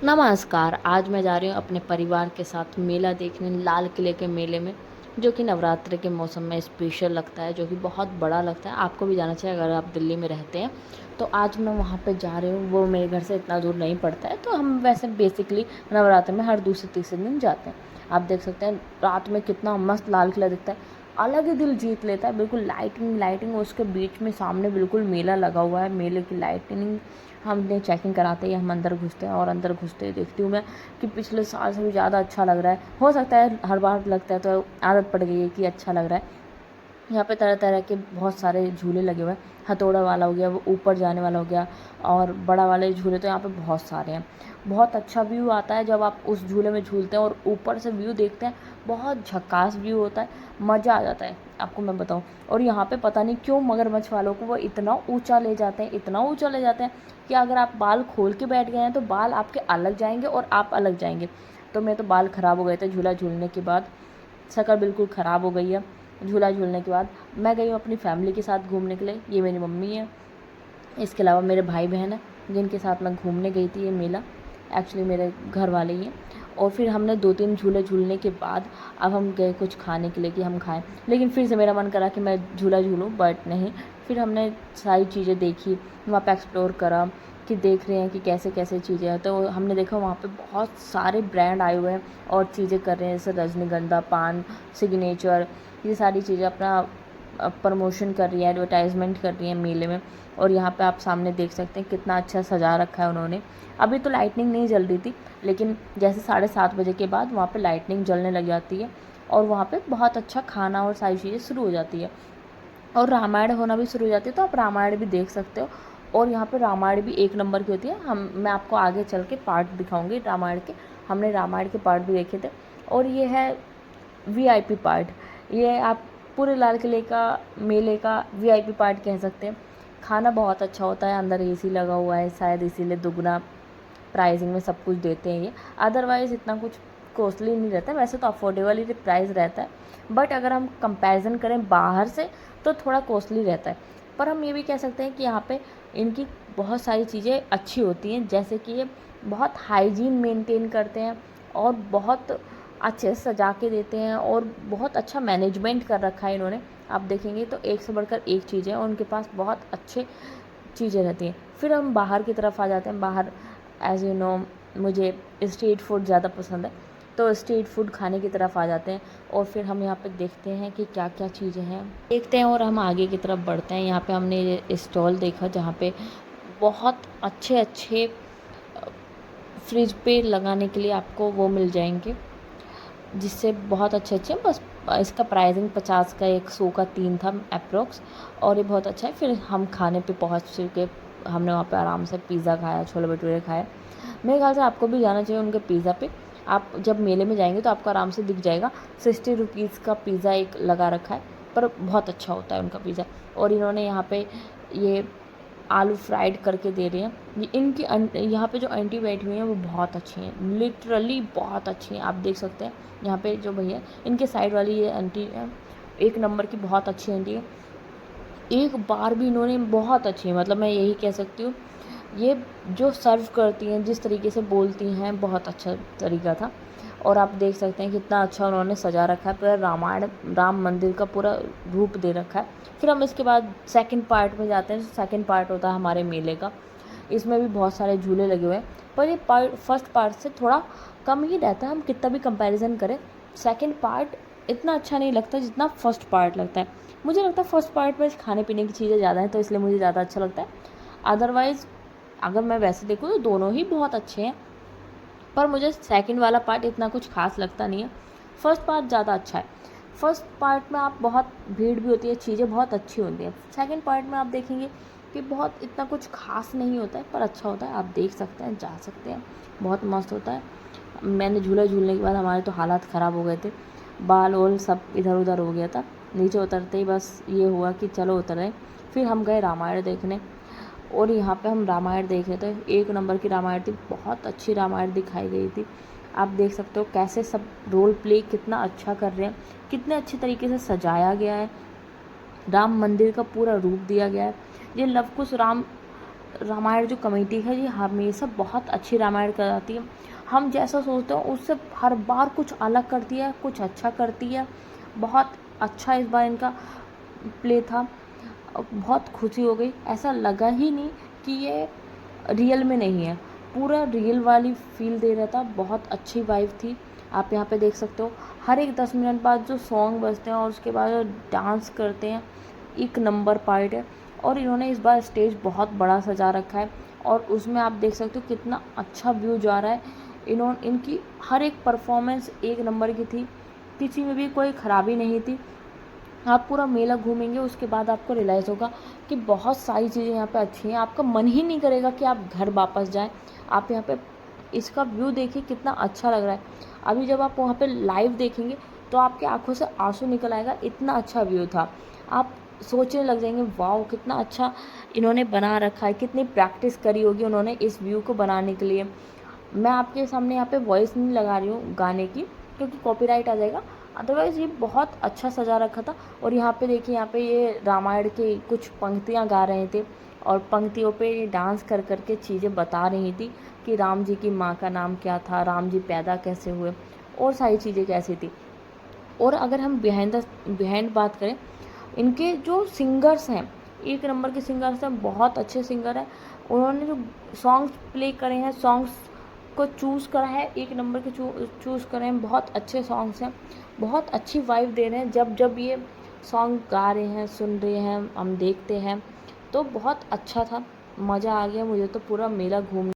नमस्कार। आज मैं जा रही हूँ अपने परिवार के साथ मेला देखने लाल किले के मेले में, जो कि नवरात्रि के मौसम में स्पेशल लगता है, जो कि बहुत बड़ा लगता है। आपको भी जाना चाहिए अगर आप दिल्ली में रहते हैं। तो आज मैं वहाँ पे जा रही हूँ, वो मेरे घर से इतना दूर नहीं पड़ता है। तो हम वैसे बेसिकली नवरात्रि में हर दूसरे तीसरे दिन जाते हैं। आप देख सकते हैं रात में कितना मस्त लाल किला दिखता है, अलग ही दिल जीत लेता है। बिल्कुल लाइटिंग लाइटिंग, उसके बीच में सामने बिल्कुल मेला लगा हुआ है, मेले की लाइटिंग। हमने चेकिंग कराते ही हम अंदर घुसते हैं, और अंदर घुसते ही देखती हूँ मैं कि पिछले साल से भी ज़्यादा अच्छा लग रहा है। हो सकता है हर बार लगता है तो आदत पड़ गई है कि अच्छा लग रहा है। यहाँ पे तरह तरह के बहुत सारे झूले लगे हुए हैं। हथौड़ा वाला हो गया, वो ऊपर जाने वाला हो गया, और बड़ा वाले झूले तो यहाँ पे बहुत सारे हैं। बहुत अच्छा व्यू आता है जब आप उस झूले में झूलते हैं और ऊपर से व्यू देखते हैं। बहुत झकास व्यू होता है, मज़ा आ जाता है, आपको मैं बताऊँ। और यहाँ पे पता नहीं क्यों मगरमच्छ वालों को वो इतना ऊंचा ले जाते हैं, इतना ऊंचा ले जाते हैं कि अगर आप बाल खोल के बैठ गए हैं तो बाल आपके अलग जाएंगे और आप अलग जाएंगे। तो मेरे तो बाल ख़राब हो गए थे झूला झूलने के बाद, शक्ल बिल्कुल ख़राब हो गई है झूला झूलने के बाद। मैं गई हूँ अपनी फैमिली के साथ घूमने के लिए। ये मेरी मम्मी है, इसके अलावा मेरे भाई बहन हैं जिनके साथ मैं घूमने गई थी। ये मेला एक्चुअली मेरे घर वाले ही हैं। और फिर हमने 2-3 झूले झूलने के बाद अब हम गए कुछ खाने के लिए कि हम खाएं। लेकिन फिर से मेरा मन करा कि मैं झूला झूलूं, बट नहीं। फिर हमने सारी चीज़ें देखी, वहाँ पे एक्सप्लोर करा कि देख रहे हैं कि कैसे कैसे चीज़ें हैं। तो हमने देखा वहाँ पे बहुत सारे ब्रांड आए हुए हैं और चीज़ें कर रहे हैं, जैसे रजनीगंधा पान, सिग्नेचर, ये सारी चीज़ें अपना प्रमोशन कर रही है, एडवर्टाइजमेंट कर रही है मेले में। और यहाँ पे आप सामने देख सकते हैं कितना अच्छा सजा रखा है उन्होंने। अभी तो लाइटनिंग नहीं जल रही थी, लेकिन जैसे 7:30 बजे के बाद वहाँ पे लाइटनिंग जलने लग जाती है, और वहाँ पे बहुत अच्छा खाना और सारी चीज़ें शुरू हो जाती है, और रामायण होना भी शुरू हो जाती है। तो आप रामायण भी देख सकते हो, और यहाँ पे रामायण भी एक नंबर की होती है। मैं आपको आगे चल के पार्ट दिखाऊंगी रामायण के। हमने रामायण के पार्ट भी देखे थे। और ये है वीआईपी पार्ट। ये आप पूरे लाल किले का मेले का वीआईपी पार्ट कह सकते हैं। खाना बहुत अच्छा होता है, अंदर एसी लगा हुआ है, शायद इसीलिए दुगना प्राइसिंग में सब कुछ देते हैं ये। अदरवाइज़ इतना कुछ कॉस्टली नहीं रहता है, वैसे तो अफोर्डेबल ही प्राइस रहता है। बट अगर हम कंपैरिजन करें बाहर से तो थोड़ा कॉस्टली रहता है। पर हम ये भी कह सकते हैं कि यहाँ पे इनकी बहुत सारी चीज़ें अच्छी होती हैं, जैसे कि ये बहुत हाइजीन मेंटेन करते हैं, और बहुत अच्छे से सजा के देते हैं, और बहुत अच्छा मैनेजमेंट कर रखा है इन्होंने। आप देखेंगे तो एक से बढ़कर एक चीज़ है, और उनके पास बहुत अच्छे चीज़ें रहती हैं। फिर हम बाहर की तरफ आ जाते हैं। बाहर एज़ यू नो मुझे स्ट्रीट फूड ज़्यादा पसंद है, तो स्ट्रीट फूड खाने की तरफ आ जाते हैं। और फिर हम यहाँ पे देखते हैं कि क्या क्या चीज़ें हैं, देखते हैं, और हम आगे की तरफ बढ़ते हैं। यहाँ पे हमने ये स्टॉल देखा जहाँ पे बहुत अच्छे अच्छे फ्रिज पे लगाने के लिए आपको वो मिल जाएंगे, जिससे बहुत अच्छे अच्छे, बस इसका प्राइसिंग 50 का 100 का 3 था अप्रोक्स, और ये बहुत अच्छा है। फिर हम खाने पे पहुँच चुके। हमने वहाँ पे आराम से पिज़्ज़ा खाया, छोले भटूरे खाए। मेरे ख्याल से आपको भी जाना चाहिए उनके पिज़्ज़ा पे। आप जब मेले में जाएंगे तो आपको आराम से दिख जाएगा। 60 रुपीज़ का पिज़्ज़ा एक लगा रखा है, पर बहुत अच्छा होता है उनका पिज़्ज़ा। और इन्होंने यहाँ पे ये आलू फ्राइड करके दे रहे हैं। ये इनकी यहाँ पे जो आंटी बैठी हुई हैं वो बहुत अच्छी हैं, लिटरली बहुत अच्छी हैं। आप देख सकते हैं यहाँ पे जो भैया, इनके साइड वाली ये आंटी है, एक नंबर की बहुत अच्छी आंटी है। एक बार भी इन्होंने बहुत अच्छी है, मतलब मैं यही कह सकती हूँ, ये जो सर्व करती हैं, जिस तरीके से बोलती हैं, बहुत अच्छा तरीका था। और आप देख सकते हैं कितना अच्छा उन्होंने सजा रखा है, पूरा रामायण राम मंदिर का पूरा रूप दे रखा है। फिर हम इसके बाद सेकंड पार्ट में जाते हैं। सेकंड पार्ट होता है हमारे मेले का। इसमें भी बहुत सारे झूले लगे हुए हैं, पर ये पार्ट फर्स्ट पार्ट से थोड़ा कम ही रहता है। हम कितना भी कंपैरिजन करें, सेकंड पार्ट इतना अच्छा नहीं लगता जितना फर्स्ट पार्ट लगता है। मुझे लगता है फर्स्ट पार्ट में खाने पीने की चीज़ें ज़्यादा हैं, तो इसलिए मुझे ज़्यादा अच्छा लगता है। अदरवाइज़ अगर मैं वैसे देखूँ तो दोनों ही बहुत अच्छे हैं, पर मुझे सेकंड वाला पार्ट इतना कुछ खास लगता नहीं है। फर्स्ट पार्ट ज़्यादा अच्छा है। फर्स्ट पार्ट में आप बहुत भीड़ भी होती है, चीज़ें बहुत अच्छी होती हैं। सेकंड पार्ट में आप देखेंगे कि बहुत इतना कुछ खास नहीं होता है, पर अच्छा होता है। आप देख सकते हैं, जा सकते हैं, बहुत मस्त होता है। मैंने झूला झूलने के बाद हमारे तो हालात ख़राब हो गए थे, बाल वोल सब इधर उधर हो गया था। नीचे उतरते ही बस ये हुआ कि चलो उतर रहे। फिर हम गए रामायण देखने, और यहाँ पे हम रामायण देख रहे थे। एक नंबर की रामायण थी, बहुत अच्छी रामायण दिखाई गई थी। आप देख सकते हो कैसे सब रोल प्ले कितना अच्छा कर रहे हैं, कितने अच्छे तरीके से सजाया गया है। राम मंदिर का पूरा रूप दिया गया है। ये लव कुश राम रामायण जो कमेटी है ये हमेशा बहुत अच्छी रामायण कराती है। हम जैसा सोचते हैं उससे हर बार कुछ अलग करती है, कुछ अच्छा करती है। बहुत अच्छा इस बार इनका प्ले था। बहुत खुशी हो गई, ऐसा लगा ही नहीं कि ये रियल में नहीं है, पूरा रियल वाली फील दे रहा था। बहुत अच्छी वाइब थी। आप यहाँ पे देख सकते हो हर एक 10 मिनट बाद जो सॉन्ग बजते हैं और उसके बाद जो डांस करते हैं, एक नंबर पार्ट है। और इन्होंने इस बार स्टेज बहुत बड़ा सजा रखा है और उसमें आप देख सकते हो कितना अच्छा व्यू जा रहा है। इनकी हर एक परफॉर्मेंस एक नंबर की थी, किसी में भी कोई ख़राबी नहीं थी। आप पूरा मेला घूमेंगे उसके बाद आपको रियलाइज़ होगा कि बहुत सारी चीज़ें यहाँ पे अच्छी हैं। आपका मन ही नहीं करेगा कि आप घर वापस जाएं। आप यहाँ पे इसका व्यू देखिए कितना अच्छा लग रहा है। अभी जब आप वहाँ पे लाइव देखेंगे तो आपकी आंखों से आंसू निकल आएगा, इतना अच्छा व्यू था। आप सोचने लग जाएंगे वाओ कितना अच्छा इन्होंने बना रखा है, कितनी प्रैक्टिस करी होगी उन्होंने इस व्यू को बनाने के लिए। मैं आपके सामने यहाँ पे वॉइस नहीं लगा रही हूँ गाने की क्योंकि कॉपीराइट आ जाएगा, अदरवाइज़ ये बहुत अच्छा सजा रखा था। और यहाँ पे देखिए, यहाँ पे ये रामायण की कुछ पंक्तियाँ गा रहे थे और पंक्तियों पे ये डांस कर कर के चीज़ें बता रही थी कि राम जी की माँ का नाम क्या था, राम जी पैदा कैसे हुए और सारी चीज़ें कैसी थी। और अगर हम बिहाइंड बात करें, इनके जो सिंगर्स हैं एक नंबर के सिंगर्स हैं, बहुत अच्छे सिंगर हैं। उन्होंने जो सॉन्ग्स प्ले करे हैं, सॉन्ग्स को चूज़ करा है, एक नंबर के चूज़ करे हैं, बहुत अच्छे सॉन्ग्स हैं, बहुत अच्छी वाइब दे रहे हैं। जब जब ये सॉन्ग गा रहे हैं, सुन रहे हैं, हम देखते हैं तो बहुत अच्छा था, मज़ा आ गया मुझे तो पूरा मेला घूम